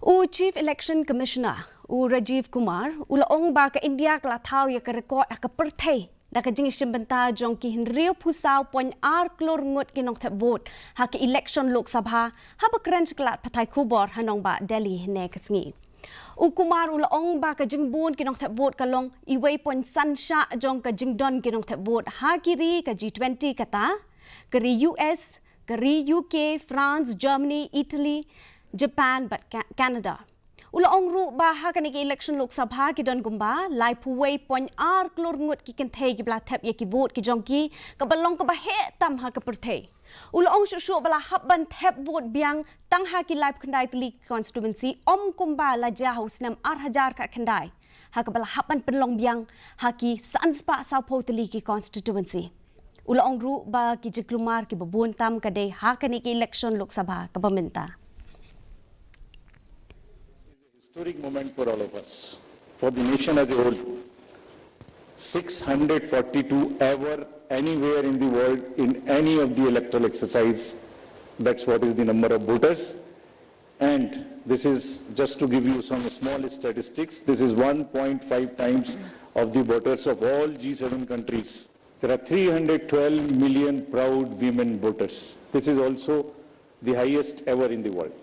Chief Election Commissioner Rajiv Kumar ulaong ba ka India ka Thaw ya ka record ka Pyrthei da ka Jingiashim Bynta jong ki hinrio pusau point ar klor ngot ki Nongthep vote ha ki Elekshon Lok Sabha ha ba kran klat Pyrthei kubor hanong ba Delhi ne ka sngi Kumar ulaong ba ka jingbun ki Nongthep vote kalong iway point sansha jong ka jingdon ki Nongthep vote ha kiri ka G20 kata kari US kari UK France Germany Italy Japan but Canada. Ulaong ru baha kaniki election Lok Sabha ki don gumba lai puway point ar klor ngut ki kenthe ki bla thep ye ki vote ki jongki ka balong ka bahe tam ha ka Pyrthei. Ulaong shu bala habban thep vote biang tang ha ki lai khandai tli constituency kumba la ja house nam 8000 ka khandai ha ka bala habban penlong biang ha ki sanspa saupo tli ki constituency. Ulaong ru ba ki jiklumar ki babun tam ka de ha kaniki election Lok Sabha ka Bynta. Historic moment for all of us, for the nation as a whole. 642 ever, anywhere in the world, in any of the electoral exercise. That's what is the number of voters. And this is, just to give you some small statistics, this is 1.5 times of the voters of all G7 countries. There are 312 million proud women voters. This is also the highest ever in the world.